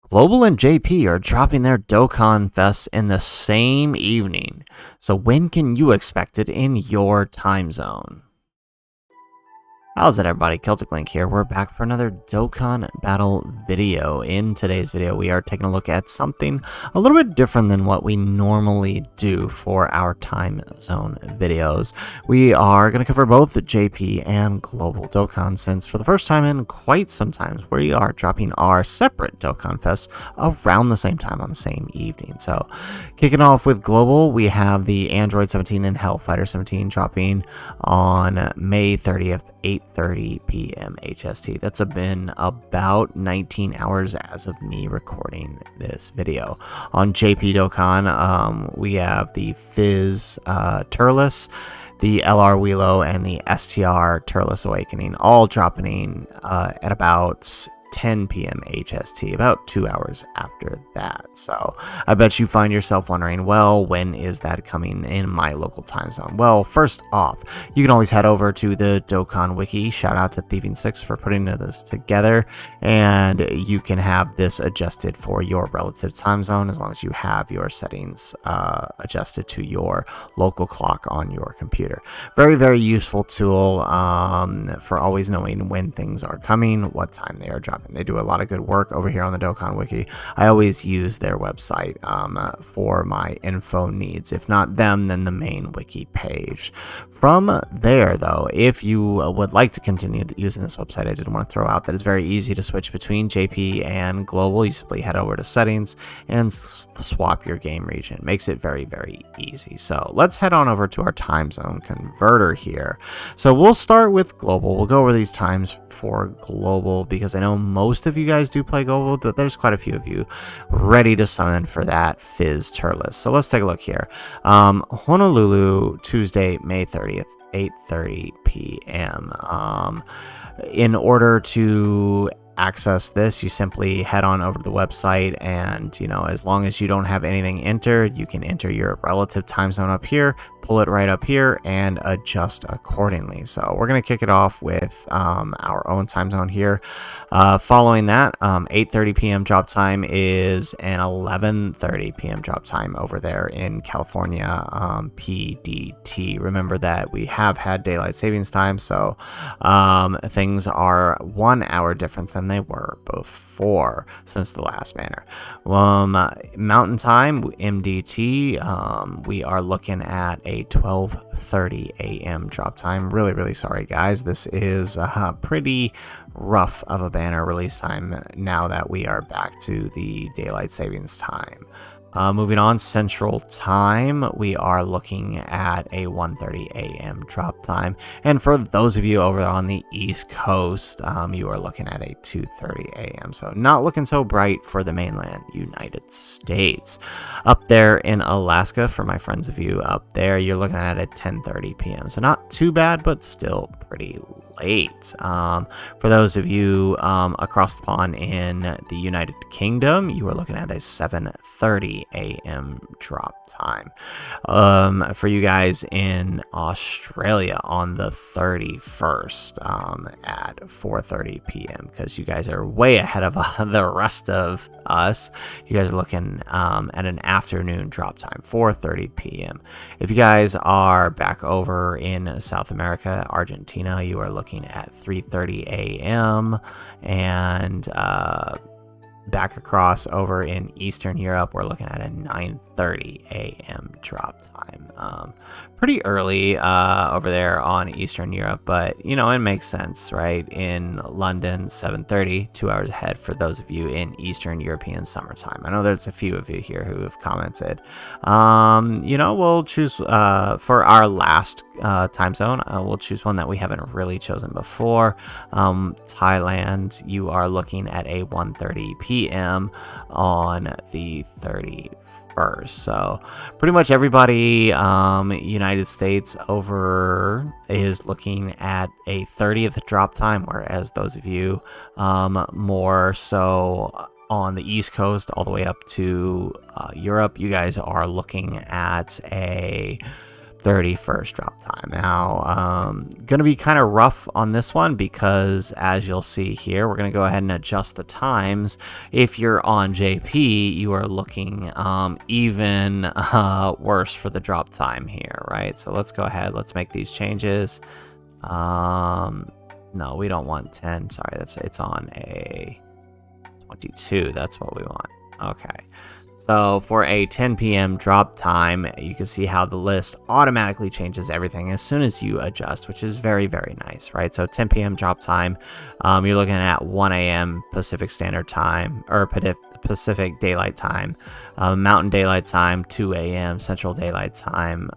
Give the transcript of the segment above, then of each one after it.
Global and JP are dropping their Dokkan Fest in the same evening. So when can you expect it in your time zone? How's it, everybody? Celtic Link here. We're back for another Dokkan battle video. In today's video, we are taking a look at something a little bit different than what we normally do for our time zone videos. We are going to cover both the JP and Global Dokkan, since for the first time in quite some time, we are dropping our separate Dokkan Fest around the same time on the same evening. So, kicking off with Global, we have the Android 17 and Hellfighter 17 dropping on May 30th, 8:30 p.m. HST. That's been about 19 hours as of me recording this video. On JP Dokkan, we have the Fizz TURLES, the LR Wheelo, and the STR TURLES Awakening, all dropping at about 10 p.m. HST, about 2 hours after that. So I bet you find yourself wondering, well, when is that coming in my local time zone? Well, first off, you can always head over to the Dokkan Wiki. Shout out to Thieving6 for putting this together, and you can have this adjusted for your relative time zone as long as you have your settings adjusted to your local clock on your computer. Very, very useful tool for always knowing when things are coming, what time they are dropping. They do a lot of good work over here on the Dokkan Wiki. I always use their website for my info needs. If not them, then the main wiki page. From there, though, if you would like to continue using this website, I did want to throw out that it's very easy to switch between JP and Global. You simply head over to settings and swap your game region. Makes it very, very easy. So let's head on over to our time zone converter here. So we'll start with Global. We'll go over these times for Global because I know most of you guys do play Global, but there's quite a few of you ready to summon for that Fizz TURLES. So let's take a look here. Honolulu, Tuesday, May 30th, 8:30 p.m. In order to access this, you simply head on over to the website, and as long as you don't have anything entered, you can enter your relative time zone up here, pull it right up here, and adjust accordingly. So we're going to kick it off with our own time zone here. Following that, 8:30 p.m. drop time is an 11:30 p.m. drop time over there in California, PDT. Remember that we have had daylight savings time, so things are 1 hour different than they were before since the last banner. Mountain time, MDT, we are looking at a 12:30 a.m. drop time. Really sorry, guys. This is pretty rough of a banner release time now that we are back to the daylight savings time. Moving on, Central Time, we are looking at a 1:30 a.m. drop time. And for those of you over on the East Coast, you are looking at a 2:30 a.m. So not looking so bright for the mainland United States. Up there in Alaska, for my friends of you up there, you're looking at a 10:30 p.m. So not too bad, but still pretty late. For those of you across the pond in the United Kingdom, you are looking at a 7:30 a.m. drop time. For you guys in Australia on the 31st at 4:30 p.m. because you guys are way ahead of the rest of us. You guys are looking at an afternoon drop time, 4:30 p.m. If you guys are back over in South America, Argentina, you are looking at 3:30 a.m. and back across over in Eastern Europe, we're looking at a 9:30 a.m. drop time. Pretty early over there on Eastern Europe, but it makes sense, right? In London, 7:30, 2 hours ahead for those of you in Eastern European summertime. I know there's a few of you here who have commented. We'll choose for our last time zone, we'll choose one that we haven't really chosen before. Thailand, you are looking at a 1:30 p.m. on the 31st. So pretty much everybody United States over is looking at a 30th drop time, whereas those of you more so on the East Coast all the way up to Europe, you guys are looking at a 31st drop time. Now, going to be kind of rough on this one because, as you'll see here, we're going to go ahead and adjust the times. If you're on JP, you are looking even worse for the drop time here, right? So let's go ahead. Let's make these changes. No, we don't want 10. Sorry, it's on a 22. That's what we want. Okay. So for a 10 p.m. drop time, you can see how the list automatically changes everything as soon as you adjust, which is very, very nice, right? So 10 p.m. drop time, you're looking at 1 a.m. Pacific Standard Time, or Pacific Daylight Time, Mountain Daylight Time, 2 a.m. Central Daylight Time,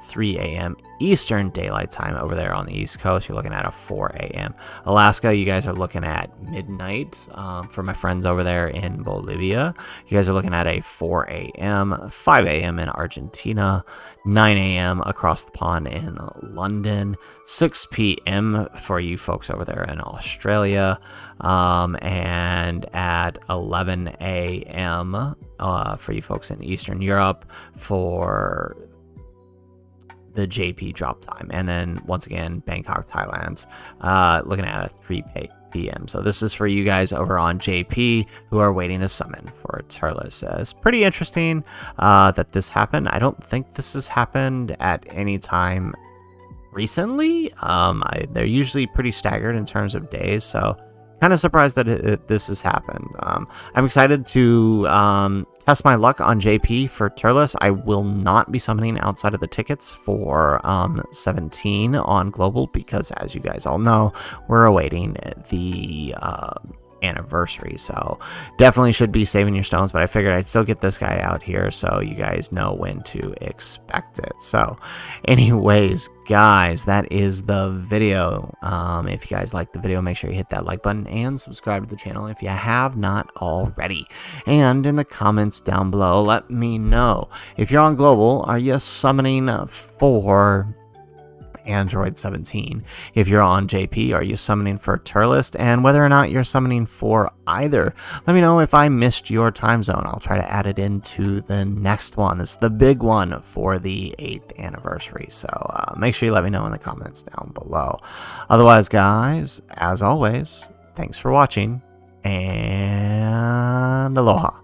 3 a.m. Eastern Daylight Time over there on the East Coast. You're looking at a 4 a.m. Alaska, you guys are looking at midnight. For my friends over there in Bolivia, you guys are looking at a 4 a.m., 5 a.m. in Argentina, 9 a.m. across the pond in London, 6 p.m. for you folks over there in Australia, and at 11 a.m. For you folks in Eastern Europe for the JP drop time. And then once again, Bangkok, Thailand, looking at a 3 p.m. So this is for you guys over on JP who are waiting to summon for TURLES. It's pretty interesting that this happened. I don't think this has happened at any time recently. They're usually pretty staggered in terms of days, so kind of surprised that this has happened. I'm excited to test my luck on JP for TURLES. I will not be summoning outside of the tickets for 17 on Global because, as you guys all know, we're awaiting the anniversary, so definitely should be saving your stones, but I figured I'd still get this guy out here so you guys know when to expect it. So anyways, guys, that is the video. If you guys like the video, make sure you hit that like button and subscribe to the channel if you have not already. And in the comments down below, let me know, if you're on Global, are you summoning for Android 17? If you're on JP, are you summoning for TURLES? And whether or not you're summoning for either, let me know. If I missed your time zone, I'll try to add it into the next one. This is the big one for the 8th anniversary, so make sure you let me know in the comments down below. Otherwise, guys, as always, thanks for watching, and aloha.